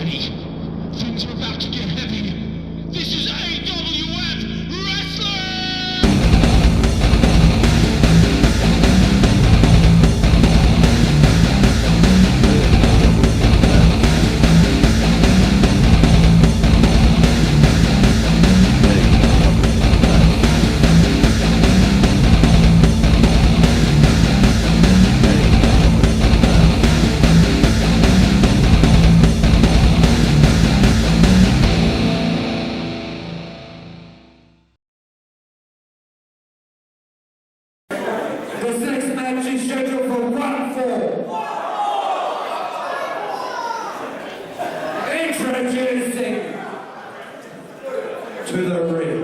ready. Things are about to get heavy. This is AWF Wrestling! This next match is scheduled for 1 fall. Introducing to the ring.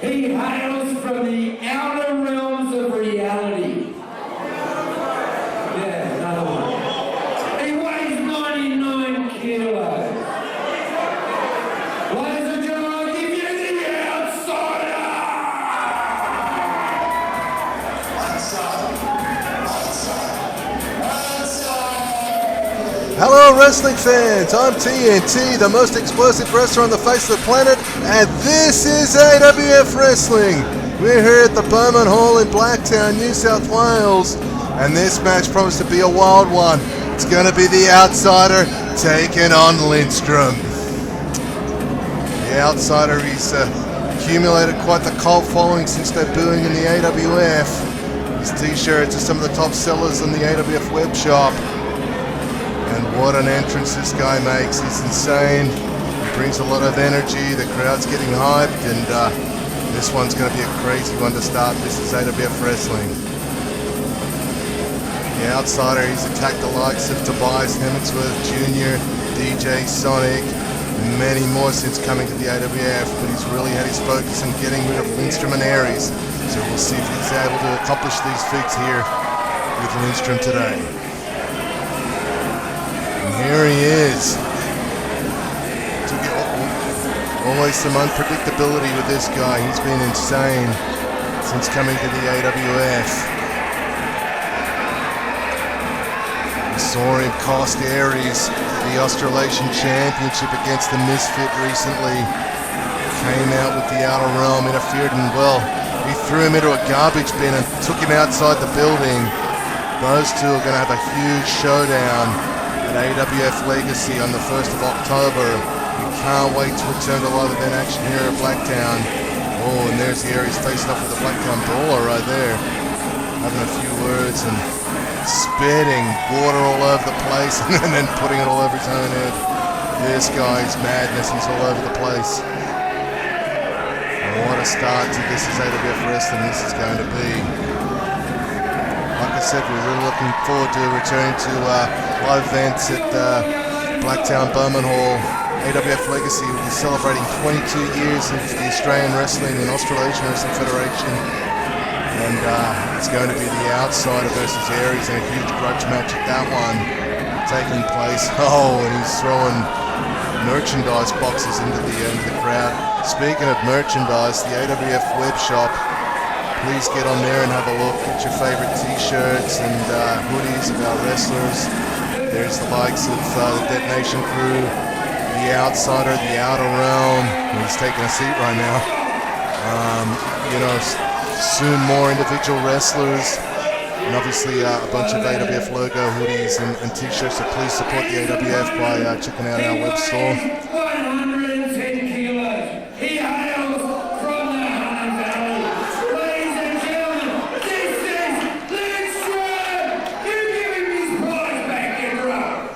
He hails from the outer realms of reality. Yeah, another one. He weighs 99 kilos. Ladies and gentlemen, I give you the outsider! Hello wrestling fans, I'm TNT, the most explosive wrestler on the face of the planet, and this is AWF Wrestling. We're here at the Bowman Hall in Blacktown, New South Wales, and this match promised to be a wild one. It's going to be the outsider taking on Lindstrom. The outsider, he's accumulated quite the cult following since debuting in the AWF. His t-shirts are some of the top sellers on the AWF web shop. And what an entrance this guy makes. He's insane. He brings a lot of energy. The crowd's getting hyped, and this one's going to be a crazy one to start. This is AWF Wrestling. The outsider, he's attacked the likes of Tobias Hemmingsworth Jr., DJ Sonic, and many more since coming to the AWF, but he's really had his focus on getting rid of Lindstrom and Aries. So we'll see if he's able to accomplish these feats here with Lindstrom today. Here he is. Always some unpredictability with this guy. He's been insane since coming to the AWF. We saw him cost Aries the Australasian Championship against the Misfit recently. Came out with the Outer Realm, interfered, and well, he threw him into a garbage bin and took him outside the building. Those two are going to have a huge showdown at AWF Legacy on the 1st of October. We can't wait to return to live event action here at Blacktown. Oh, and there's the Aries facing off with the Blacktown Brawler right there. Having a few words and spitting water all over the place and then putting it all over his own head. This guy's madness, he's all over the place. And what a start to this is AWF Wrestling this is going to be. Like I said, we're really looking forward to returning to live events at Blacktown Bowman Hall. AWF Legacy will be celebrating 22 years of the Australian Wrestling and Australasian Wrestling Federation. And it's going to be the outsider versus Aries in a huge grudge match at that one taking place. Oh, and he's throwing merchandise boxes into the crowd. Speaking of merchandise, the AWF web shop, please get on there and have a look at your favorite t-shirts and hoodies of our wrestlers. There's the likes of the Detonation Crew, the Outsider, the Outer Realm. He's taking a seat right now. Soon more individual wrestlers, and obviously a bunch of AWF logo hoodies and t-shirts. So please support the AWF by checking out our web store. 110 kilos. He hails from the Hunter Valley. Ladies and gentlemen, this is Lindstrom. You give him his prize back, Emperor.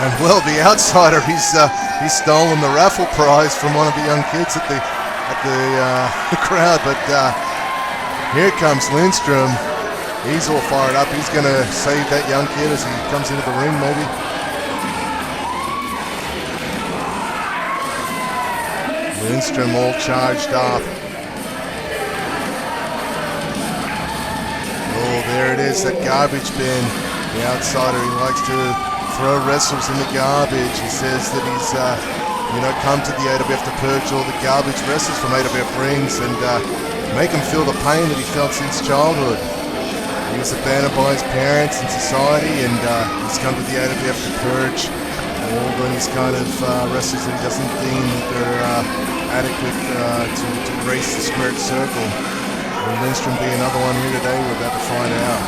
And well, the outsider, he's stolen the raffle prize from one of the young kids at the crowd, but here comes Lindstrom. He's all fired up. He's going to save that young kid as he comes into the ring, maybe. Lindstrom all charged up. Oh, there it is, that garbage bin. The outsider, he likes to throw wrestlers in the garbage. He says that he's come to the AWF to purge all the garbage wrestlers from AWF rings and make him feel the pain that he felt since childhood. He was abandoned by his parents and society, and he's come to the AWF to purge All these kind of wrestlers that he doesn't deem that they're adequate to grace the squared circle. Will Lindstrom be another one here today? We're about to find out.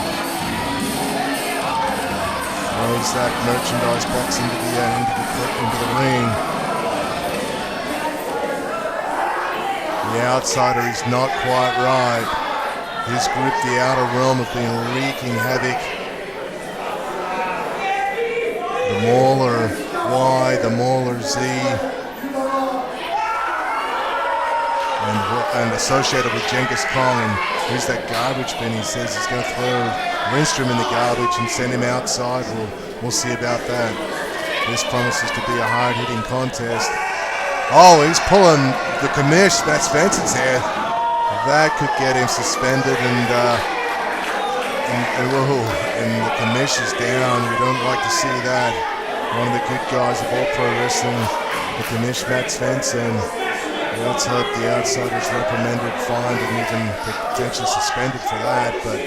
Throws that merchandise box into the ring. The outsider is not quite right. His group, the Outer Realm, have been wreaking havoc. The Mauler Y, the Mauler Z, and associated with Genghis Khan. And here's that garbage bin. He says he's going to throw Lindstrom in the garbage and send him outside. We'll see about that. This promises to be a hard-hitting contest. Oh, he's pulling the commish. That's Benson's head. That could get him suspended, and the commish is down. We don't like to see that. One of the good guys of all pro wrestling, the commish, Matt Svensson. Let's hope the outsider's reprimanded, fined, and even potentially suspended for that. But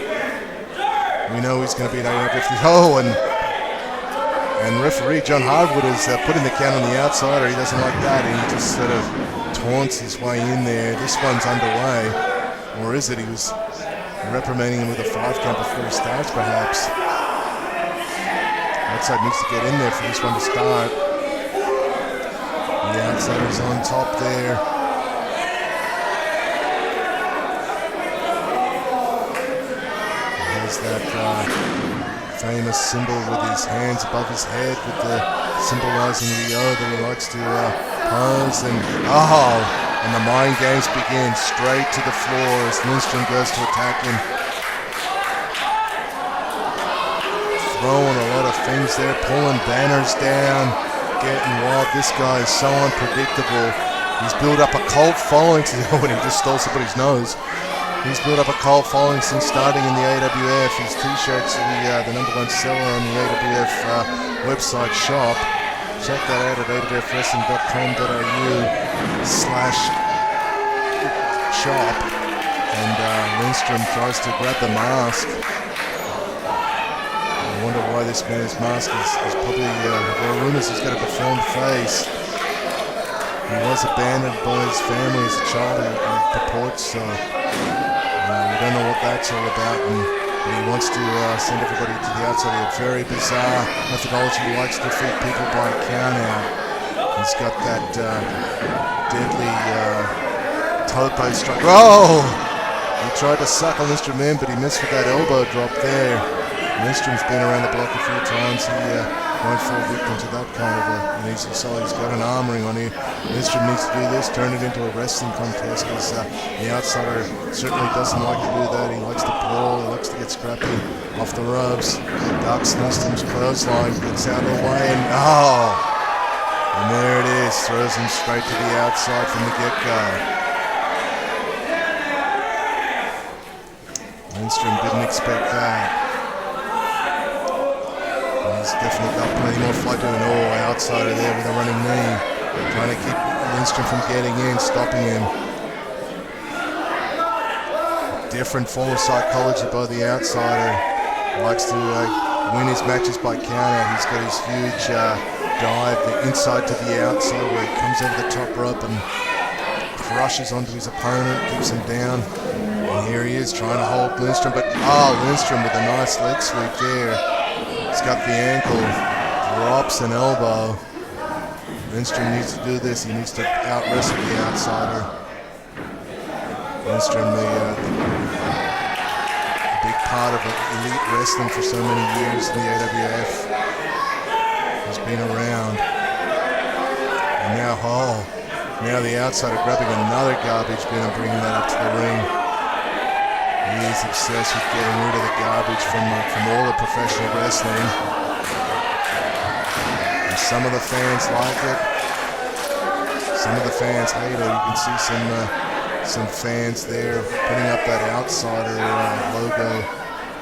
we know he's going to be an AWF. Oh, and referee John Hardwood is putting the count on the outsider. He doesn't like that, and he just sort of taunts his way in there. This one's underway, or is it? He was reprimanding him with a 5 count before he starts, perhaps. Outside needs to get in there for this one to start. The outsider's on top there. There's that famous symbol with his hands above his head, with the symbolizing the O that he likes to pose. And the mind games begin. Straight to the floor as Lindstrom goes to attack him. Throwing a lot of things there, pulling banners down, getting wild. This guy is so unpredictable. He's built up a cult following when he just stole somebody's nose. He's built up a cult following since starting in the AWF. His t-shirts are the #1 seller on the AWF website shop. Check that out at awfwrestling.com.au/shop. And Lindstrom tries to grab the mask. I wonder why this man's mask is probably, there are rumors he's got a deformed face. He was abandoned by his family as a child, he purports. We don't know what that's all about, and he wants to send everybody to the outside. A very bizarre methodology. He likes to defeat people by count out. He's got that deadly tope strike. Oh! He tried to suck on Lindstrom in, but he missed with that elbow drop there. Lindstrom's been around the block a few times. He won't fall victim to that kind of an easy solid. He's got an arm ring on here. Lindstrom needs to do this, turn it into a wrestling contest, because the outsider certainly doesn't like to do that. He likes to brawl, he likes to get scrappy off the ropes. Ducks Lindstrom's clothesline, gets out of the way, and and there it is. Throws him straight to the outside from the get-go. Lindstrom didn't expect that. He's definitely got plenty more fight to him. Outsider there with a running knee. Trying to keep Lindstrom from getting in, stopping him. Different form of psychology by the outsider. Likes to win his matches by countout. He's got his huge dive, the inside to the outside, where he comes over the top rope and crushes onto his opponent, keeps him down. And here he is trying to hold Lindstrom, but Lindstrom with a nice leg sweep there. He's got the ankle, drops an elbow. Lindstrom needs to do this. He needs to out-wrestle the outsider. Lindstrom, the big part of elite wrestling for so many years in the AWF, has been around. And now the outsider grabbing another garbage bin and bringing that up to the ring. He is obsessed with getting rid of the garbage from all of professional wrestling. And some of the fans like it. Some of the fans hate it. You can see some fans there putting up that outsider logo,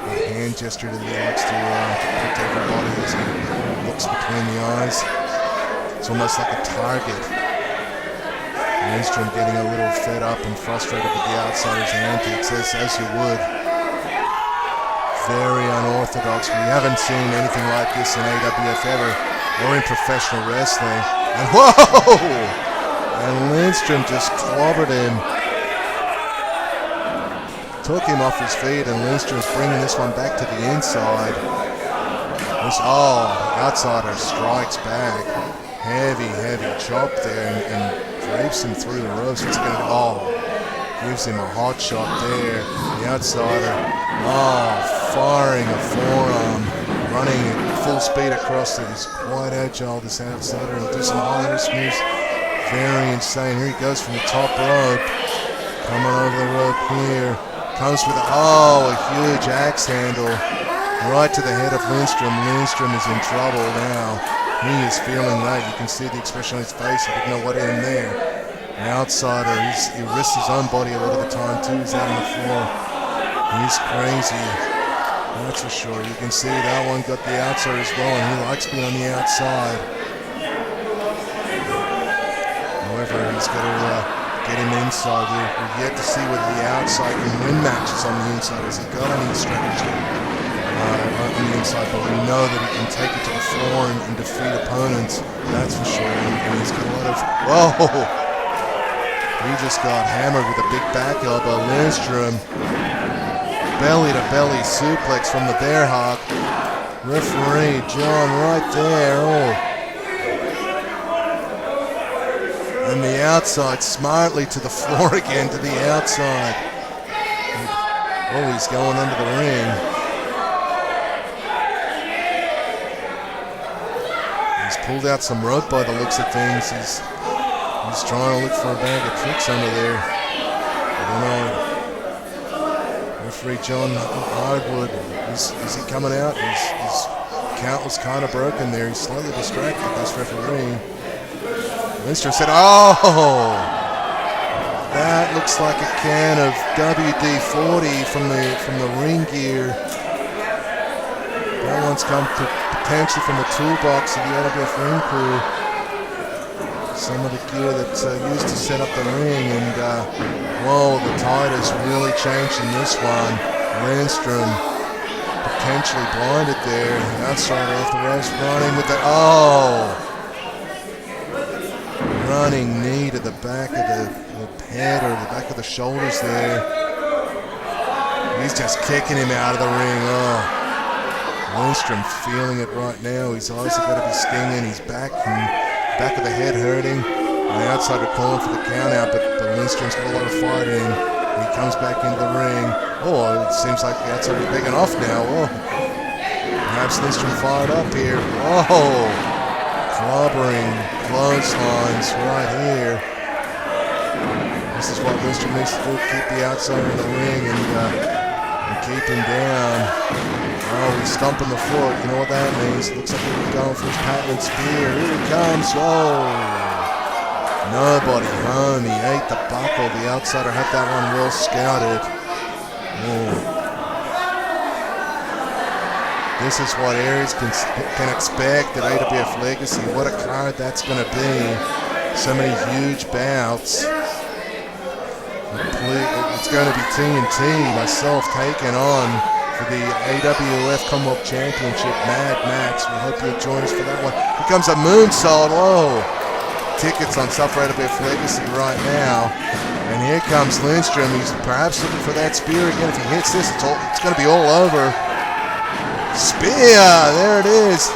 a hand gesture that he likes to protect everybody as he looks between the eyes. It's almost like a target. Lindstrom getting a little fed up and frustrated with the outsider's antics, as you would. Very unorthodox. We haven't seen anything like this in AWF ever. or in professional wrestling. And whoa! And Lindstrom just clobbered him. Took him off his feet, and Lindstrom's bringing this one back to the inside. Outsider strikes back. Heavy chop there and drapes him through the ropes. It's going to gives him a hot shot there. The outsider, firing a forearm, running at full speed across it. He's quite agile, this outsider. He'll do some Irish moves. Very insane. Here he goes from the top rope. Coming over the rope here. Comes with a huge axe handle right to the head of Lindstrom. Lindstrom is in trouble now. He is feeling that. You can see the expression on his face. He didn't know what hit him there. The outsider, he risks his own body a lot of the time too. He's out on the floor. He's crazy. That's for sure. You can see that one got the outside as well, and he likes being on the outside. However, he's got to get him inside. We're yet to see whether the outside can win matches on the inside. Has he got any strategy on the inside? But we know that he can take it to the floor and defeat opponents. That's for sure. And he's got a lot of... Whoa! He just got hammered with a big back elbow. Lindstrom, belly-to-belly suplex from the bear hug. Referee John right there. And the outside smartly to the floor again, to the outside. He's going under the ring. He's pulled out some rope by the looks of things. He's trying to look for a bag of tricks under there. I don't know. Referee John Hardwood, is he coming out? His count was kind of broken there. He's slightly distracted, this referee. Lindstrom said, that looks like a can of WD-40 from the ring gear. That one's come potentially from the toolbox of the AWF ring crew. Some of the gear that's used to set up the ring, and the tide has really changed in this one. Lindstrom potentially blinded there. Outsider off the ropes, running with the running knee to the back of the head or the back of the shoulders there. He's just kicking him out of the ring. Lindstrom feeling it right now. His eyes have got to be stinging. His back of the head hurting. And the outsider calling for the count out, but Lindstrom's got a lot of fight in. He comes back into the ring. It seems like the outsider's backing off now. Perhaps Lindstrom fired up here. Clobbering clotheslines right here. This is what Lindstrom needs to do, keep the outsider in the ring and keep him down. He's stomping the foot. You know what that means? Looks like he's going for his patent spear. Here he comes. Nobody home. He ate the buckle. The outsider had that one well scouted. This is what Aries can expect at AWF Legacy. What a card that's going to be. So many huge bouts. It's going to be TNT, myself taking on for the AWF Commonwealth Championship, Mad Max. We hope you'll join us for that one. Here comes a moonsault. Tickets on Suffer AWF Legacy right now. And here comes Lindstrom. He's perhaps looking for that spear again. If he hits this, it's going to be all over. Spear! There it is.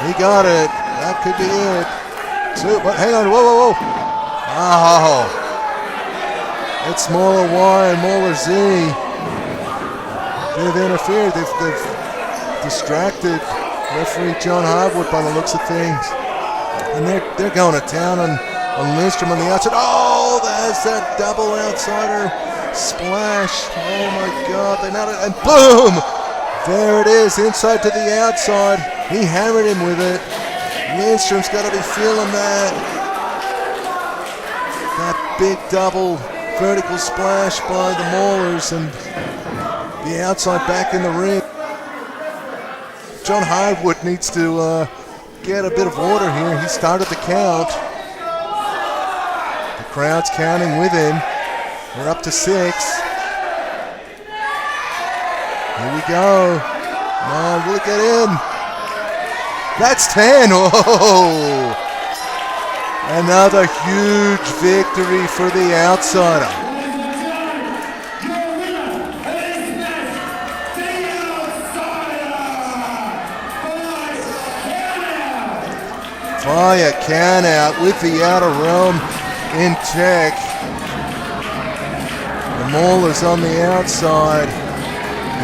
He got it. That could be it. But hang on. Whoa. It's Mauler Y and Mauler Z. They've interfered. They've distracted referee John Hardwood by the looks of things. And they're going to town on Lindstrom on the outside. There's that double outsider splash. Oh my God. They nailed it. And boom! There it is, inside to the outside. He hammered him with it. Lindstrom's got to be feeling that. That big double vertical splash by the Maulers, and the outside back in the ring. John Hardwood needs to get a bit of order here. He started the count. The crowd's counting with him. We're up to 6. Here we go. Come on, will it get in? That's 10. Oh! Another huge victory for the outsider. Fire count out with the outer realm in check. The Mauler's on the outside.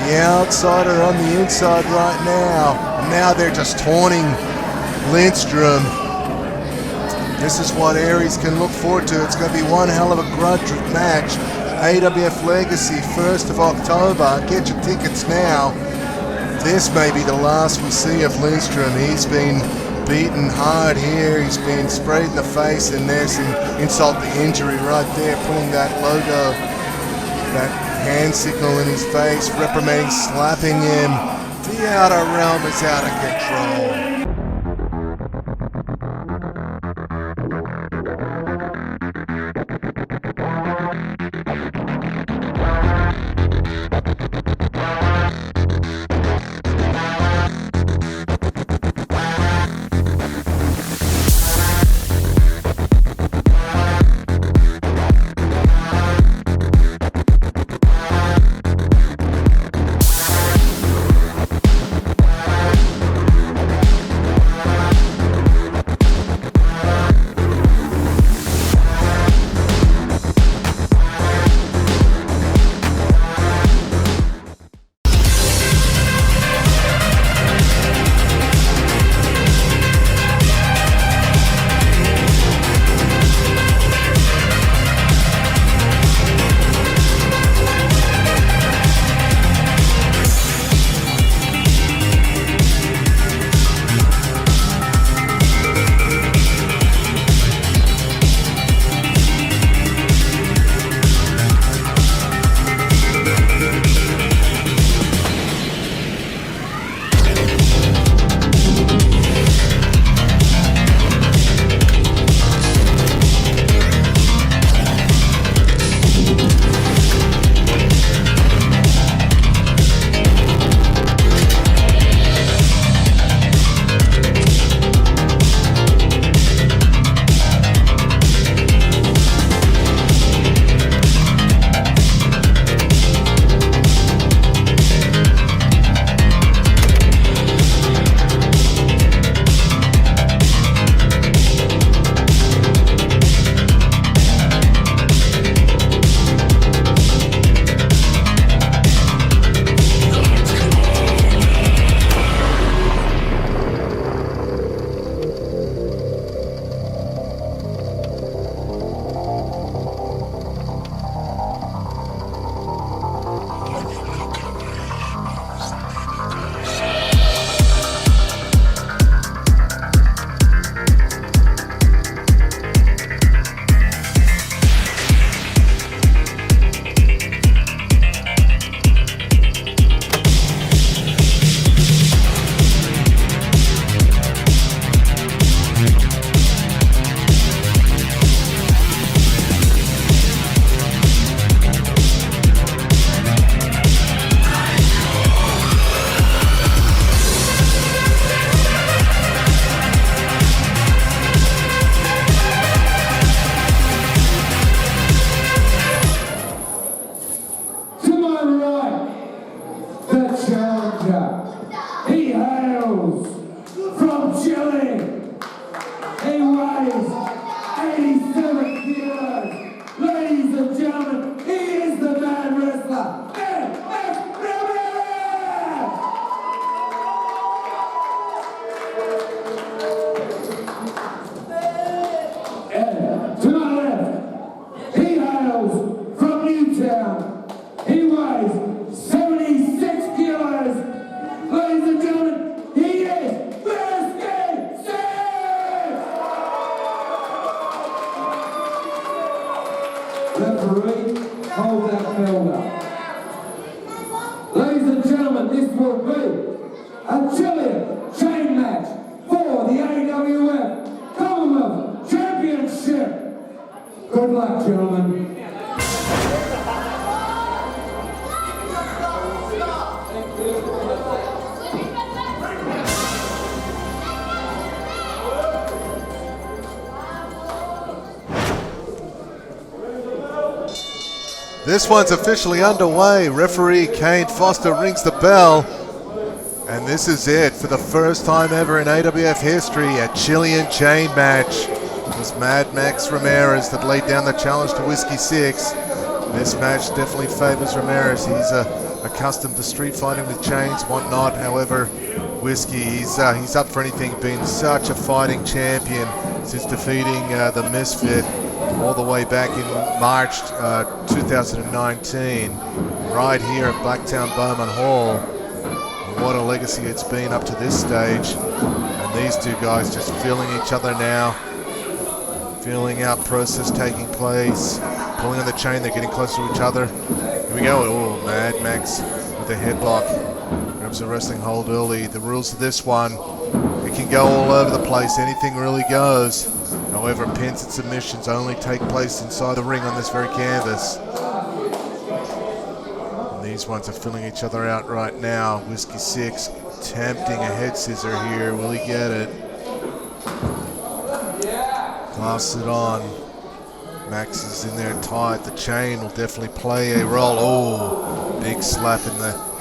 The outsider on the inside right now. And now they're just taunting Lindstrom. This is what Aries can look forward to. It's going to be one hell of a grudge match. AWF Legacy, 1st of October. Get your tickets now. This may be the last we see of Lindstrom. He's been beaten hard here. He's been sprayed in the face, and there's some insult to injury right there, putting that logo, that hand signal in his face, reprimanding, slapping him. The outer realm is out of control. Referee, hold that belt up. Ladies and gentlemen, this will be a Chilean chain match for the AWF Commonwealth Championship. Good luck, gentlemen. This one's officially underway. Referee Kane Foster rings the bell. And this is it for the first time ever in AWF history, a Chilean chain match. It was Mad Max Ramirez that laid down the challenge to Whiskey 6. This match definitely favors Ramirez. He's accustomed to street fighting with chains, whatnot. However, Whiskey, he's up for anything, being such a fighting champion since defeating the Misfit all the way back in March 2019, right here at Blacktown Bowman Hall. What a legacy it's been up to this stage. And these two guys just feeling each other now. Feeling out process taking place. Pulling on the chain, they're getting closer to each other. Here we go. Oh, Mad Max with a headlock. Grabs a wrestling hold early. The rules of this one, it can go all over the place. Anything really goes. However, pins and submissions only take place inside the ring on this very canvas. And these ones are filling each other out right now. Whiskey 6 attempting a head scissor here. Will he get it? Clasps it on. Max is in there tight. The chain will definitely play a role. Oh, big slap in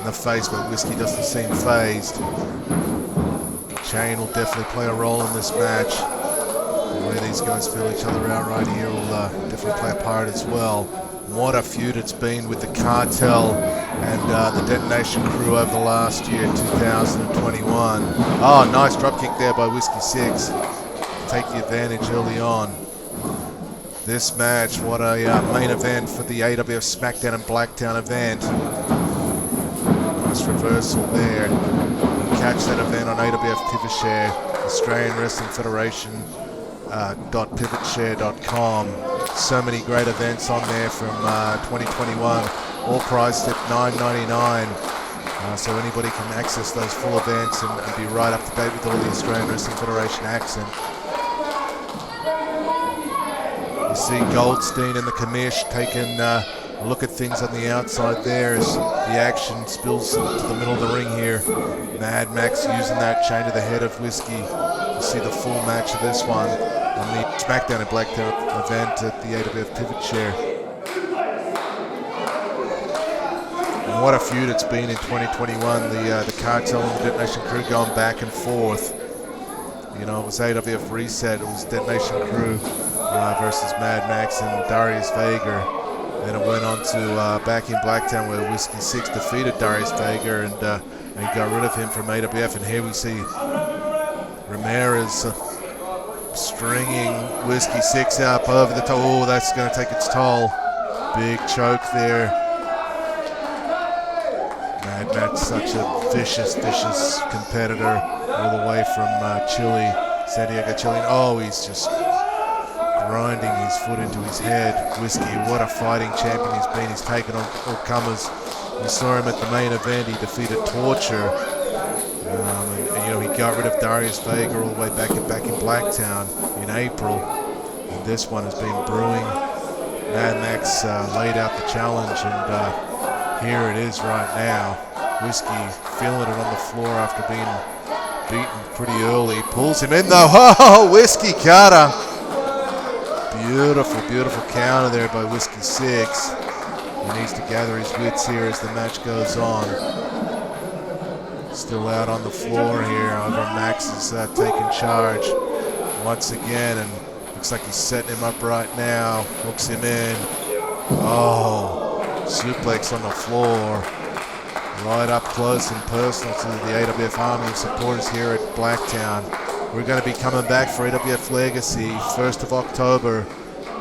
the face, but Whiskey doesn't seem phased. The chain will definitely play a role in this match. The way these guys feel each other out right here will definitely play a part as well. What a feud it's been with the Cartel and the Detonation Crew over the last year, 2021. Oh, nice dropkick there by Whiskey 6. Take the advantage early on. This match, what a main event for the AWF SmackDown and Blacktown event. Nice reversal there. You can catch that event on AWF TiverShare, Australian Wrestling Federation .pivotshare.com. So many great events on there from 2021, all priced at $9.99. So anybody can access those full events and be right up to date with all the Australian Wrestling Federation accent. You see Goldstein and the commish taking a look at things on the outside there as the action spills to the middle of the ring here. Mad Max using that chain to the head of Whiskey. You see the full match of this one on the SmackDown and Blacktown event at the AWF Pivot Share. And what a feud it's been in 2021. The Cartel and the Detonation Crew going back and forth. You know, it was AWF Reset, it was Detonation Crew versus Mad Max and Darius Vega. Then it went on to back in Blacktown where Whiskey 6 defeated Darius Vega and he got rid of him from AWF. And here we see Ramirez stringing Whiskey 6 up over the top. Oh, that's going to take its toll. Big choke there. Mad Max, such a vicious competitor, all the way from Chile, Santiago, Chile. Oh, he's just grinding his foot into his head. Whiskey, what a fighting champion he's been. He's taken on all comers. We saw him at the main event. He defeated Torture. And you know, he got rid of Darius Vega all the way back in Blacktown in April. And this one has been brewing. Mad Max laid out the challenge, and here it is right now. Whiskey feeling it on the floor after being beaten pretty early. Pulls him in though. Oh, Whiskey cutter. Beautiful counter there by Whiskey 6. He needs to gather his wits here as the match goes on. Still out on the floor here. However, Max is taking charge once again, and looks like he's setting him up right now. Hooks him in. Oh, suplex on the floor. Right up close and personal to the AWF Army of supporters here at Blacktown. We're going to be coming back for AWF Legacy, 1st of October,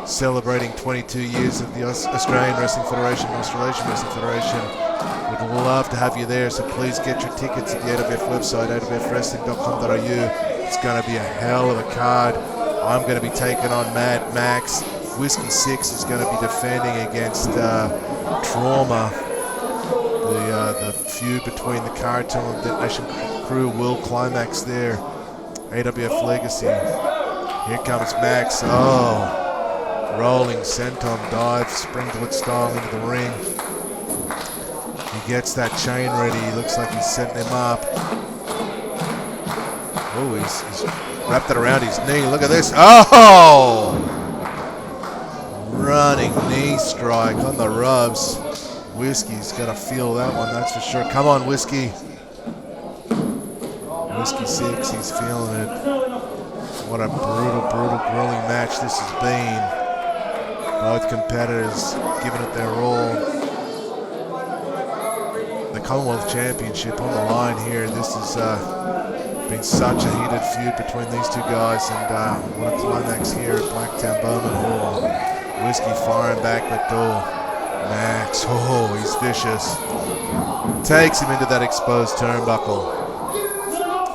celebrating 22 years of the Australian Wrestling Federation and Australasian Wrestling Federation. We'd love to have you there, so please get your tickets at the AWF website, awfwrestling.com.au. It's going to be a hell of a card. I'm going to be taking on Mad Max. Whiskey 6 is going to be defending against Trauma. The feud between the Cartel and the Detonation Crew will climax there. AWF Legacy. Here comes Max. Oh, rolling senton dive, springboard style into the ring. He gets that chain ready. He looks like he's setting him up. Oh, he's wrapped it around his knee. Look at this. Oh! Running knee strike on the ropes. Whiskey's got to feel that one, that's for sure. Come on, Whiskey. Whiskey 6, he's feeling it. What a brutal, grueling match this has been. Both competitors giving it their all. The Commonwealth Championship on the line here. This has been such a heated feud between these two guys, and what a climax here at Blacktown Bowman Hall. Whiskey firing back that door. Max, oh, he's vicious. Takes him into that exposed turnbuckle.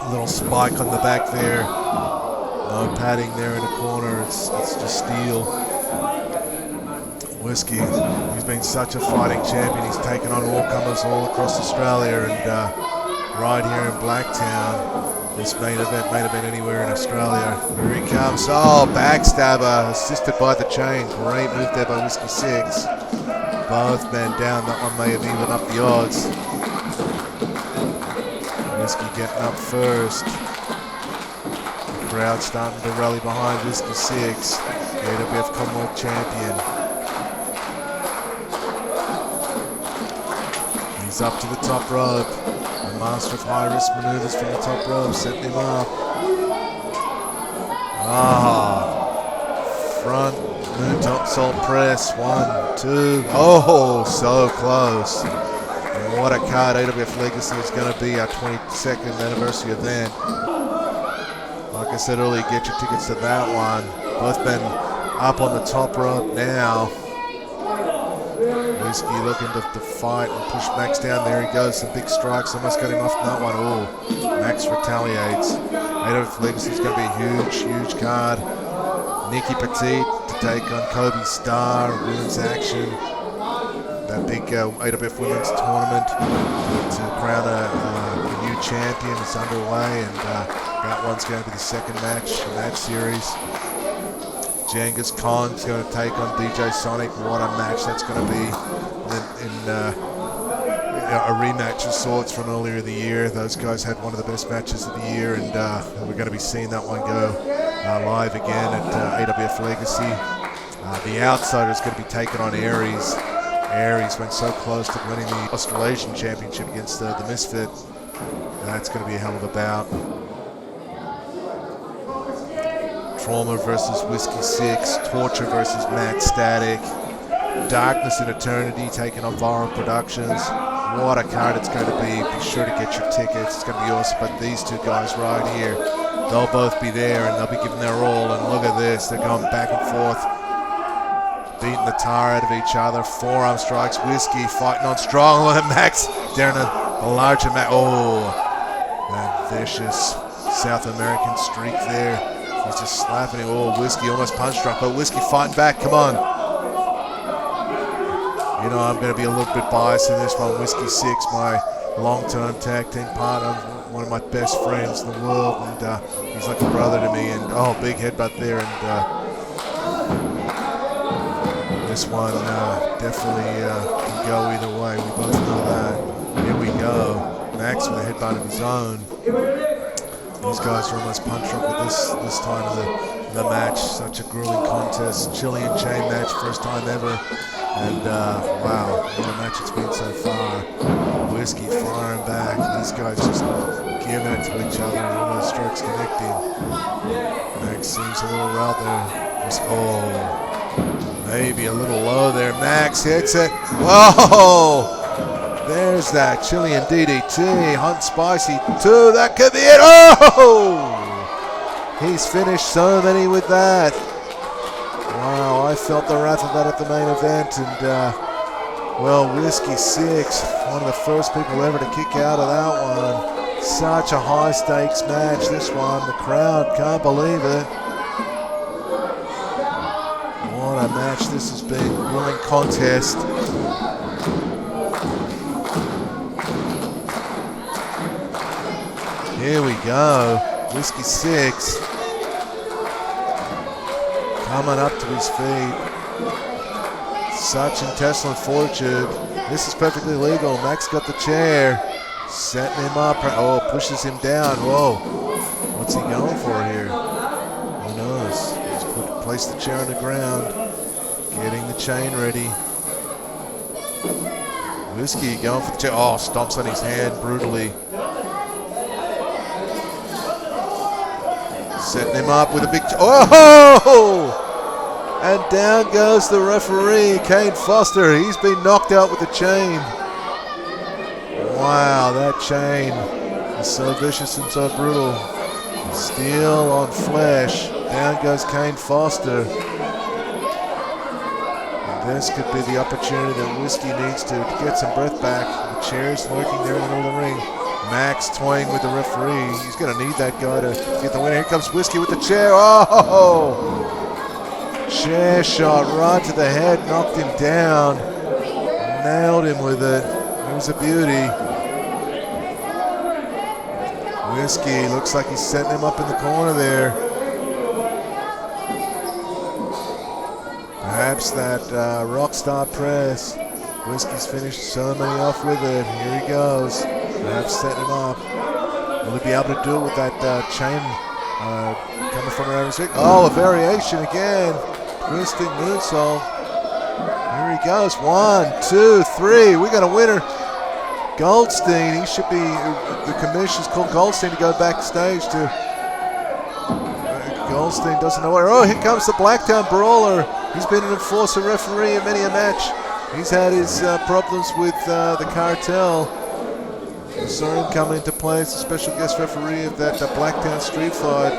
A little spike on the back there. No padding there in the corner. It's just steel. Whiskey, he's been such a fighting champion. He's taken on all comers all across Australia, and right here in Blacktown, this main event anywhere in Australia. Here he comes. Oh, backstabber, assisted by the chain. Great move there by Whiskey 6. Both men down. That one may have evened up the odds. Whiskey getting up first. The crowd starting to rally behind Whiskey 6, the AWF Commonwealth Champion. He's up to the top rope. The master of high-risk maneuvers from the top rope, setting him up. Front moonsault press. 1, 2. Oh, so close. And what a card AWF Legacy is going to be, our 22nd anniversary event. Like I said earlier, get your tickets to that one. Both men up on the top rope now. Whiskey looking to fight and push Max down. There he goes, some big strikes. Almost got him off that one. Oh, Max retaliates. AWF Legacy is going to be a huge card. Nikki Petite to take on Kobe Starr, women's action. That big AWF women's tournament to crown a new champion is underway, and that one's going to be the second match in that series. Genghis Khan's going to take on DJ Sonic. What a match that's going to be in a rematch of sorts from earlier in the year. Those guys had one of the best matches of the year, and we're going to be seeing that one go live again at AWF Legacy. The outsider is going to be taking on Aries. Aries went so close to winning the Australasian Championship against the Misfit. That's going to be a hell of a bout. Trauma versus Whiskey 6, Torture versus Matt Static, Darkness in Eternity taking on Viral Productions. What a card it's going to be. Be sure to get your tickets. It's going to be awesome. But these two guys right here, they'll both be there and they'll be giving their all. And look at this, they're going back and forth, beating the tar out of each other. Forearm strikes. Whiskey fighting on strong. Look at Max down a larger Max. Oh, that vicious South American streak there. He's just slapping him. Oh, Whiskey almost punch struck, but Whiskey fighting back. Come on. You know, I'm going to be a little bit biased in this one. Whiskey 6, my long-term tag team partner, one of my best friends in the world, and he's like a brother to me. And oh, big headbutt there, and this one definitely can go either way. We both know that. Here we go. Max with a headbutt of his own. These guys are almost punch drunk at this time of the match. Such a grueling contest. Chilean chain match, first time ever. And wow, what a match it's been so far. Whiskey firing back. These guys just giving it to each other. Almost strokes connecting. Max seems a little out there. Oh, maybe a little low there. Max hits it. Whoa! There's that Chilean DDT. Hunt Spicy 2. That could be it. Oh! He's finished so many with that. Wow, I felt the wrath of that at the main event. And, well, Whiskey 6, one of the first people ever to kick out of that one. Such a high stakes match, this one. The crowd can't believe it. What a match this has been. Grueling contest. Here we go. Whiskey 6 coming up to his feet. Such intestinal fortitude. This is perfectly legal. Max got the chair. Setting him up. Oh, pushes him down. Whoa. What's he going for here? Who knows? He's placed the chair on the ground. Getting the chain ready. Whiskey going for the chain. Oh, stomps on his hand brutally. Setting him up with a big... Oh! And down goes the referee, Kane Foster. He's been knocked out with the chain. Wow, that chain is so vicious and so brutal. Steel on flesh. Down goes Kane Foster. And this could be the opportunity that Whiskey needs to get some breath back. The chair's lurking there in the middle of the ring. Max toying with the referee. He's going to need that guy to get the win. Here comes Whiskey with the chair. Oh! Chair shot right to the head, knocked him down. Nailed him with it. It was a beauty. Whiskey looks like he's setting him up in the corner there. Perhaps that rock star press. Whiskey's finished so many off with it. Here he goes. Perhaps setting him up. Will he be able to do it with that chain coming from around his ring? Oh, a variation again. Twisting moonsault. Here he goes. 1, 2, 3. We got a winner. Goldstein. He should be. The commission's called Goldstein to go backstage to. Goldstein doesn't know where. Oh, here comes the Blacktown Brawler. He's been an enforcer referee in many a match. He's had his problems with the cartel. We saw him come into play as a special guest referee of that Blacktown street fight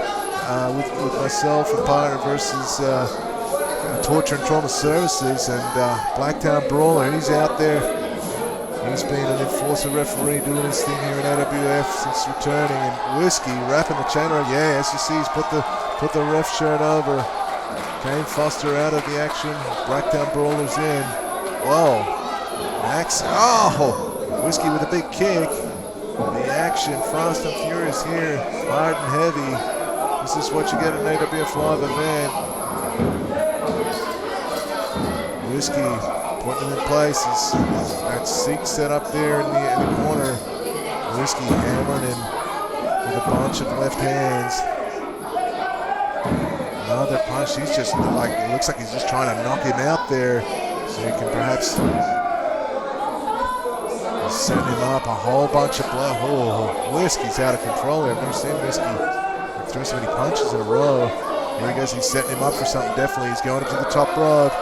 with myself and partner versus Torture and Trauma Services, and Blacktown Brawler. He's out there. He's been an enforcer referee doing his thing here in AWF since returning. And Whiskey wrapping the chain around. Yeah, as you see, he's put the ref shirt over. Kane Foster out of the action. Blacktown Brawler's in. Whoa. Max. Oh! Whiskey with a big kick. The action, fast and furious here. Hard and heavy. This is what you get at an AWF Live event. Whiskey putting him in place. He's got Zeke set up there in the corner. Whiskey hammering him with a bunch of left hands. Another punch. He's just like, it looks like he's just trying to knock him out there. So you can perhaps set him up. A whole bunch of blood. Oh, Whiskey's out of control here. I've never seen Whiskey throw so many punches in a row. Here he goes. He's setting him up for something. Definitely. He's going up to the top rope.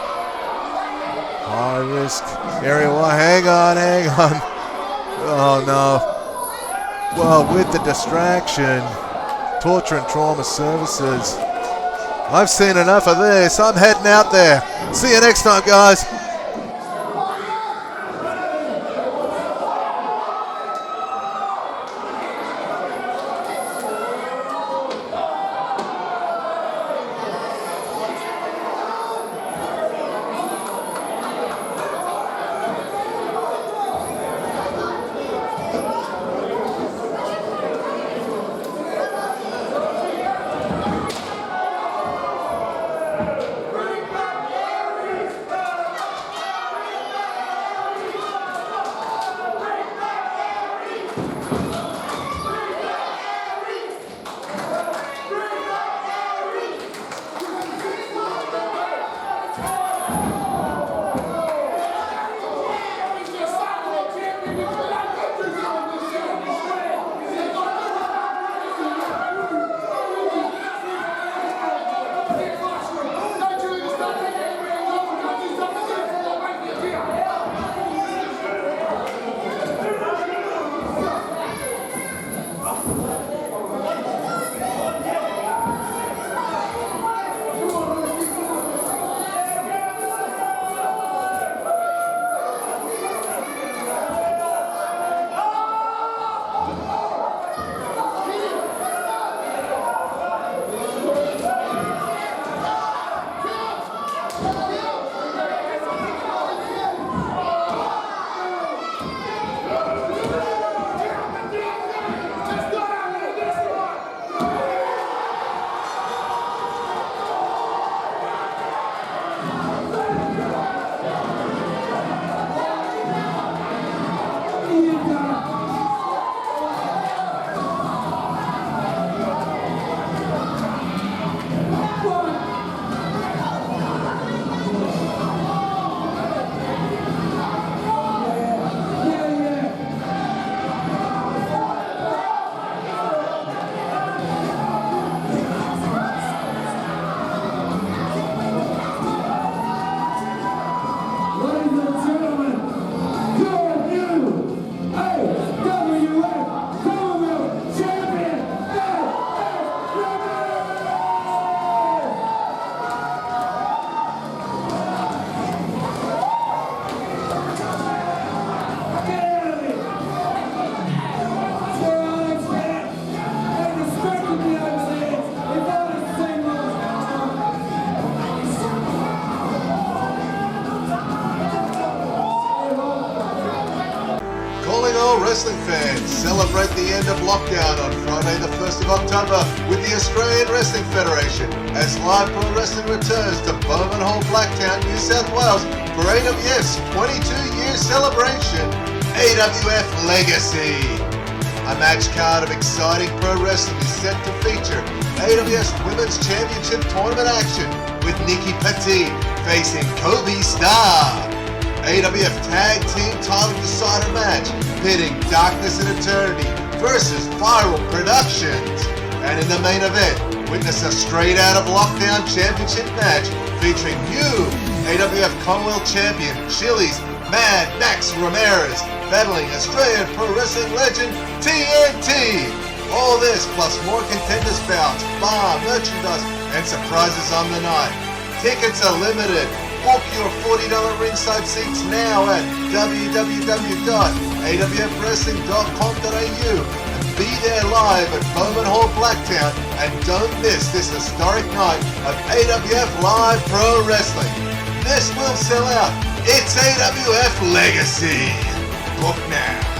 High risk area. Well, hang on. Oh, no. Well, with the distraction, Torture and Trauma Services. I've seen enough of this. I'm heading out there. See you next time, guys. wrestling fans, celebrate the end of lockdown on Friday the 1st of October with the Australian Wrestling Federation as live pro wrestling returns to Bowman Hall, Blacktown, New South Wales for AWF's 22-year celebration, AWF Legacy. A match card of exciting pro wrestling is set to feature AWF's Women's Championship Tournament action with Nikki Petit facing Kobe Starr. AWF Tag Team Title Decider match pitting Darkness and Eternity versus Viral Productions. And in the main event, witness a straight out of lockdown championship match featuring new AWF Commonwealth Champion Chile's Mad Max Ramirez battling Australian Pro Wrestling legend TNT. All this plus more contenders bouts, bar, merchandise, and surprises on the night. Tickets are limited. Book your $40 ringside seats now at www.awfwrestling.com.au and be there live at Bowman Hall, Blacktown, and don't miss this historic night of AWF Live Pro Wrestling. This will sell out. It's AWF Legacy. Book now.